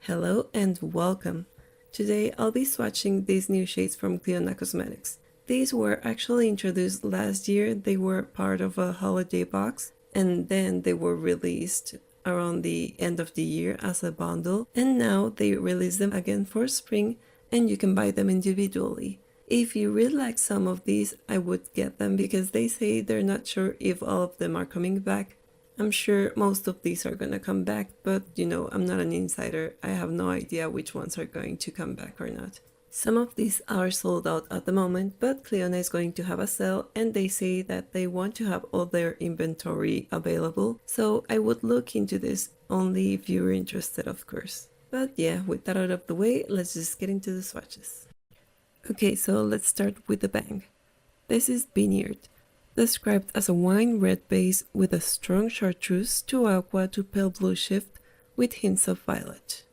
Hello and welcome. Today I'll be swatching these new shades from Clionadh Cosmetics. These were actually introduced last year. They were part of a holiday box and then they were released around the end of the year as a bundle, and now they release them again for spring and you can buy them individually. If you really like some of these, I would get them because they say they're not sure if all of them are coming back. I'm sure most of these are gonna come back, but I'm not an insider. I have no idea which ones are going to come back or not. Some of these are sold out at the moment, but Clionadh is going to have a sale and they say that they want to have all their inventory available. So I would look into this only if you're interested, of course. But yeah, with that out of the way, let's just get into the swatches. Okay, so let's start with the bang. This is Vineyard, described as a wine red base with a strong chartreuse to aqua to pale blue shift with hints of violet.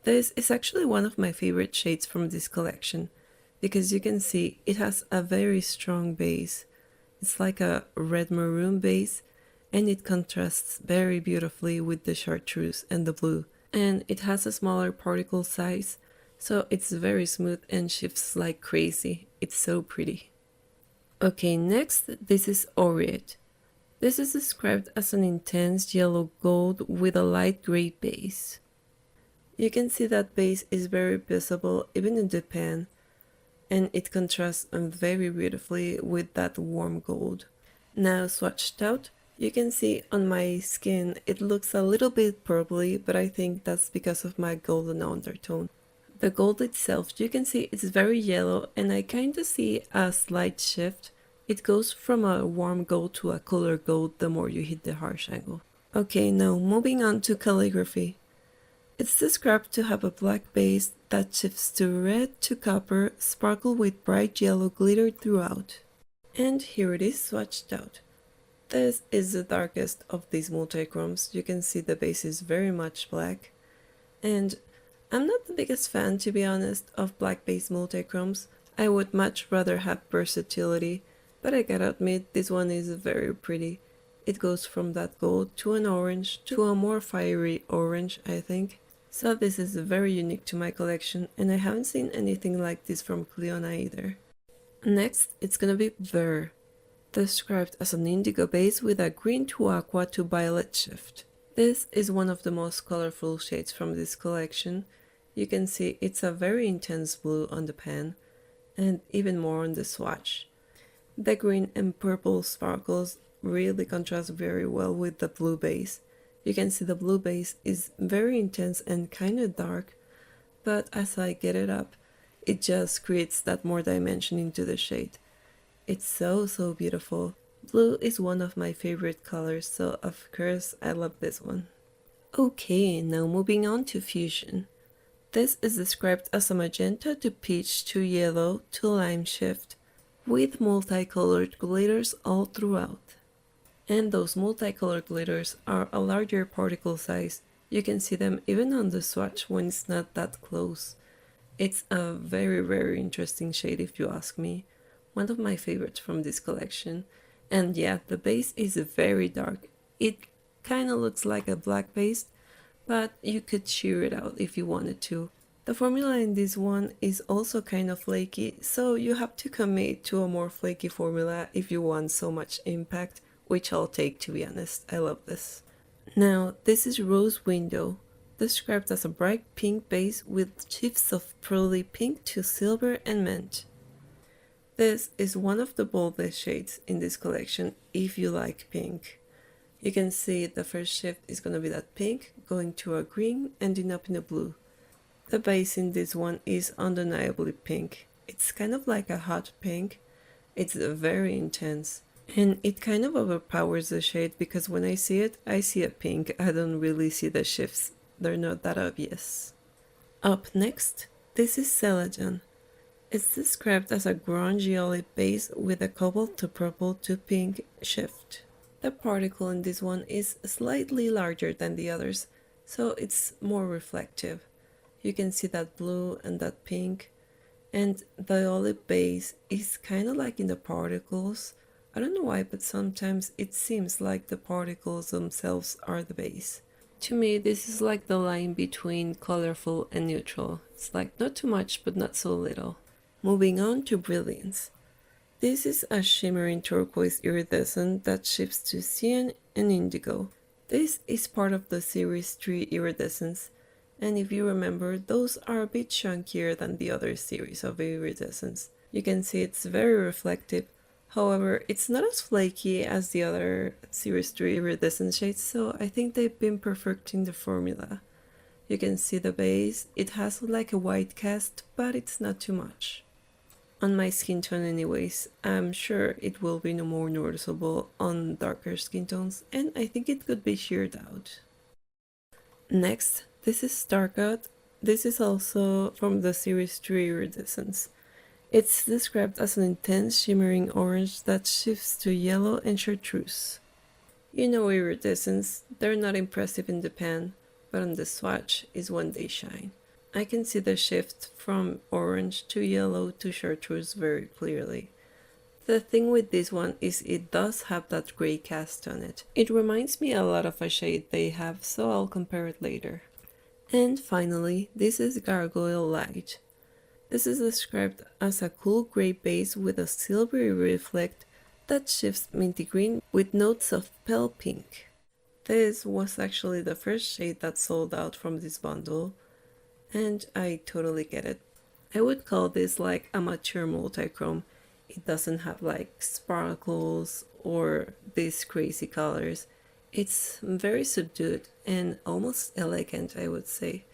This is actually one of my favorite shades from this collection because you can see it has a very strong base. It's like a red maroon base and it contrasts very beautifully with the chartreuse and the blue. And it has a smaller particle size, so it's very smooth and shifts like crazy. It's so pretty. Okay, next, this is Aureate. This is described as an intense yellow gold with a light gray base. You can see that base is very visible even in the pan, and it contrasts very beautifully with that warm gold. Now swatched out, you can see on my skin it looks a little bit purpley, but I think that's because of my golden undertone. The gold itself, you can see it's very yellow and I kind of see a slight shift. It goes from a warm gold to a cooler gold the more you hit the harsh angle. Okay, now moving on to Calligraphy. It's described to have a black base that shifts to red to copper, sparkle with bright yellow glitter throughout. And here it is swatched out. This is the darkest of these multichromes. You can see the base is very much black. And I'm not the biggest fan, to be honest, of black base multichromes. I would much rather have versatility, but I gotta admit this one is very pretty. It goes from that gold to an orange to a more fiery orange, I think. So this is very unique to my collection and I haven't seen anything like this from Clionadh either. Next, it's gonna be Verre, described as an indigo base with a green to aqua to violet shift. This is one of the most colorful shades from this collection. You can see it's a very intense blue on the pan and even more on the swatch. The green and purple sparkles really contrast very well with the blue base. You can see the blue base is very intense and kind of dark, but as I get it up, it just creates that more dimension into the shade. It's so beautiful. Blue is one of my favorite colors, so of course I love this one. Okay, now moving on to Fusion. This is described as a magenta to peach to yellow to lime shift, with multicolored glitters all throughout. And those multicolored glitters are a larger particle size. You can see them even on the swatch when it's not that close. It's a very interesting shade if you ask me. One of my favorites from this collection. And yeah, the base is very dark. It kind of looks like a black base, but you could sheer it out if you wanted to. The formula in this one is also kind of flaky, so you have to commit to a more flaky formula if you want so much impact, which I'll take, to be honest. I love this. Now, this is Rose Window, described as a bright pink base with shifts of pearly pink to silver and mint. This is one of the boldest shades in this collection if you like pink. You can see the first shift is going to be that pink, going to a green, ending up in a blue. The base in this one is undeniably pink. It's kind of like a hot pink. It's very intense. And it kind of overpowers the shade because when I see it, I see a pink. I don't really see the shifts. They're not that obvious. Up next, this is Celadon. It's described as a grungy olive base with a cobalt to purple to pink shift. The particle in this one is slightly larger than the others, so it's more reflective. You can see that blue and that pink, and the olive base is kind of like in the particles. I don't know why, but sometimes it seems like the particles themselves are the base. To me, this is like the line between colorful and neutral. It's like not too much, but not so little. Moving on to Brilliance. This is a shimmering turquoise iridescent that shifts to cyan and indigo. This is part of the Series 3 iridescents, and if you remember, those are a bit chunkier than the other series of iridescents. You can see it's very reflective, however, it's not as flaky as the other Series 3 iridescent shades, so I think they've been perfecting the formula. You can see the base, it has like a white cast, but it's not too much. On my skin tone anyways, I'm sure it will be no more noticeable on darker skin tones, and I think it could be sheared out. Next, this is Starcut. This is also from the Series 3 iridescence. It's described as an intense shimmering orange that shifts to yellow and chartreuse. You know iridescents, they're not impressive in the pan, but on the swatch is when they shine. I can see the shift from orange to yellow to chartreuse very clearly. The thing with this one is it does have that gray cast on it. It reminds me a lot of a shade they have, so I'll compare it later. And finally, this is Gargoyle Light. This is described as a cool gray base with a silvery reflect that shifts minty green with notes of pale pink. This was actually the first shade that sold out from this bundle, and I totally get it. I would call this like a mature multichrome. It doesn't have like sparkles or these crazy colors. It's very subdued and almost elegant, I would say.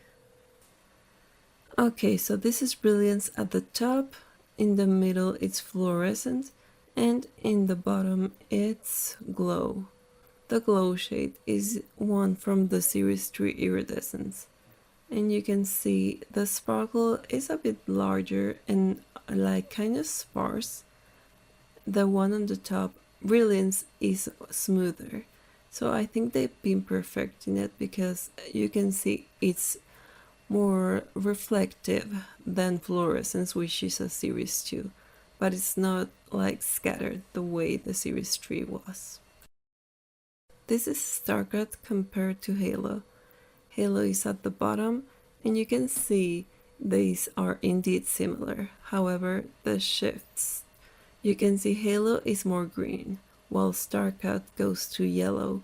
Okay, so this is Brilliance at the top, in the middle it's fluorescent, and in the bottom it's glow. The glow shade is one from the Series 3 iridescence. And you can see the sparkle is a bit larger and like kind of sparse. The one on the top, Brilliance, is smoother. So I think they've been perfecting it because you can see it's more reflective than Fluorescence, which is a Series 2. But it's not like scattered the way the Series 3 was. This is Starcut compared to Halo. Halo is at the bottom, and you can see these are indeed similar. However, the shifts. You can see Halo is more green, while Starcut goes to yellow.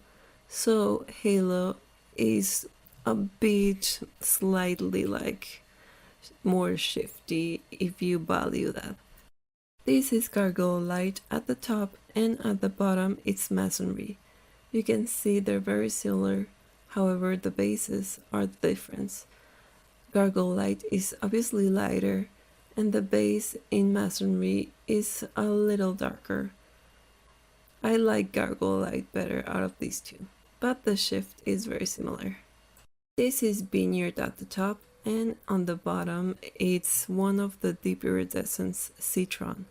So Halo is a bit slightly like more shifty if you value that. This is Gargoyle Light at the top, and at the bottom it's Masonry. You can see they're very similar. However, the bases are the difference. Gargoyle Light is obviously lighter, and the base in Masonry is a little darker. I like Gargoyle Light better out of these two, but the shift is very similar. This is Vineyard at the top, and on the bottom it's one of the deep iridescence Citron.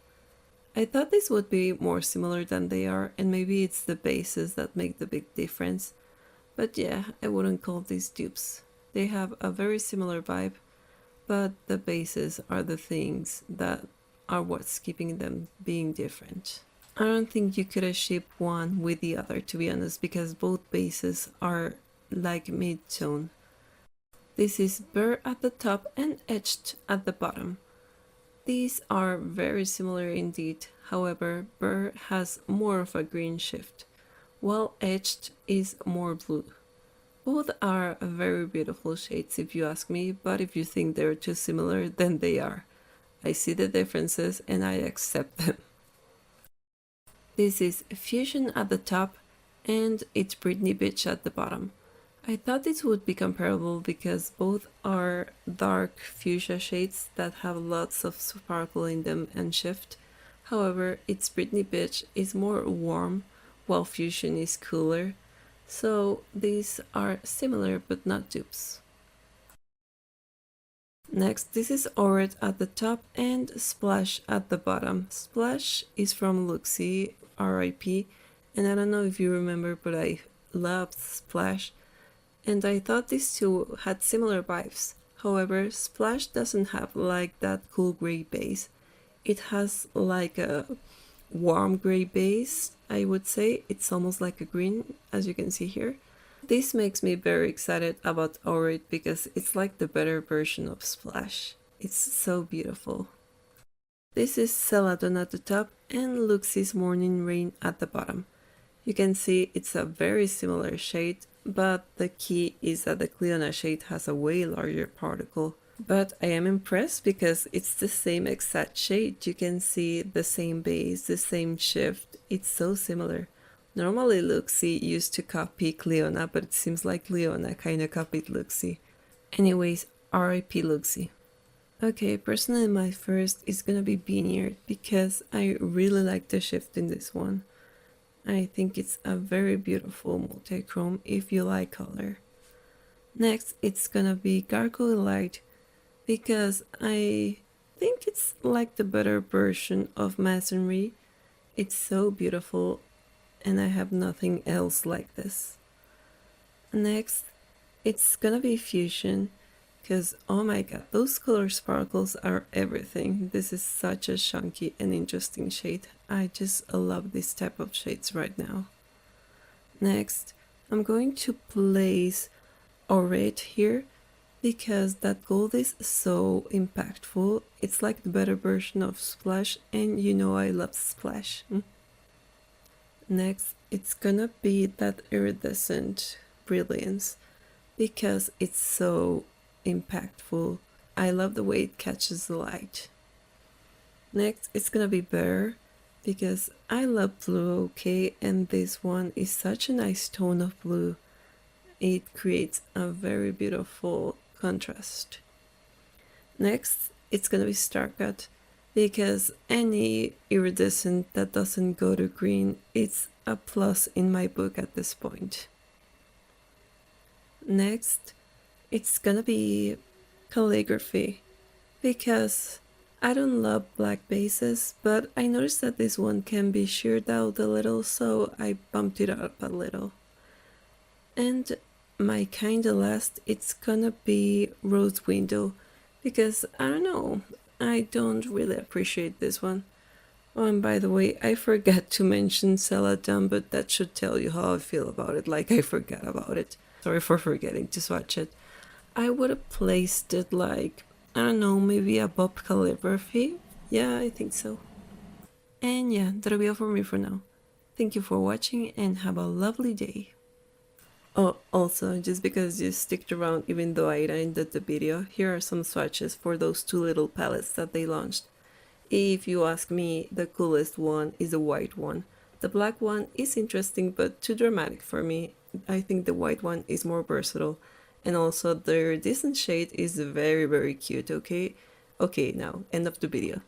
I thought this would be more similar than they are, and maybe it's the bases that make the big difference. But yeah, I wouldn't call these dupes. They have a very similar vibe, but the bases are the things that are what's keeping them being different. I don't think you could have shipped one with the other, to be honest, because both bases are like mid-tone. This is Verre at the top and Etched at the bottom. These are very similar indeed, however, Verre has more of a green shift, while Etched is more blue. Both are very beautiful shades if you ask me, but if you think they're too similar, then they are. I see the differences and I accept them. This is Fusion at the top, and it's Britney Bitch at the bottom. I thought this would be comparable because both are dark fuchsia shades that have lots of sparkle in them and shift. However, It's Britney Bitch is more warm, while Fusion is cooler. So these are similar but not dupes. Next, this is Aureate at the top and Splash at the bottom. Splash is from Luxie, RIP, and I don't know if you remember, but I loved Splash. And I thought these two had similar vibes. However, Splash doesn't have like that cool gray base. It has like a warm gray base, I would say. It's almost like a green, as you can see here. This makes me very excited about Aureate because it's like the better version of Splash. It's so beautiful. This is Celadon at the top and Luxie's Morning Rain at the bottom. You can see it's a very similar shade, but the key is that the Clionadh shade has a way larger particle. But I am impressed because it's the same exact shade. You can see the same base, the same shift. It's so similar. Normally Luxie used to copy Clionadh, but it seems like Clionadh kinda copied Luxie. Anyways, RIP Luxie. Okay, personally my first is gonna be Vineyard because I really like the shift in this one. I think it's a very beautiful multi-chrome if you like color. Next, it's gonna be Gargoyle Light because I think it's like the better version of Masonry. It's so beautiful and I have nothing else like this. Next, it's gonna be Fusion because oh my god, those color sparkles are everything. This is such a chunky and interesting shade. I just love this type of shades right now. Next, I'm going to place Aureate here because that gold is so impactful. It's like the better version of Splash and you know I love Splash. Next, it's gonna be that iridescent Brilliance because it's so impactful. I love the way it catches the light. Next, it's gonna be Verre because I love blue, okay, and this one is such a nice tone of blue. It creates a very beautiful contrast. Next, it's gonna be Starcut because any iridescent that doesn't go to green, it's a plus in my book at this point. Next, it's gonna be Calligraphy because I don't love black bases, but I noticed that this one can be sheared out a little, so I bumped it up a little. And my kinda last, it's gonna be Rose Window because I don't know, I don't really appreciate this one. Oh, and by the way, I forgot to mention Celadon, but that should tell you how I feel about it, like I forgot about it. Sorry for forgetting to swatch it. I would have placed it like, I don't know, maybe above Calligraphy? Yeah, I think so. And yeah, that'll be all for me for now. Thank you for watching and have a lovely day. Oh, also, just because you sticked around even though I ended the video, here are some swatches for those two little palettes that they launched. If you ask me, the coolest one is the white one. The black one is interesting but too dramatic for me. I think the white one is more versatile. And also their decent shade is very cute, okay? Okay, now, end of the video.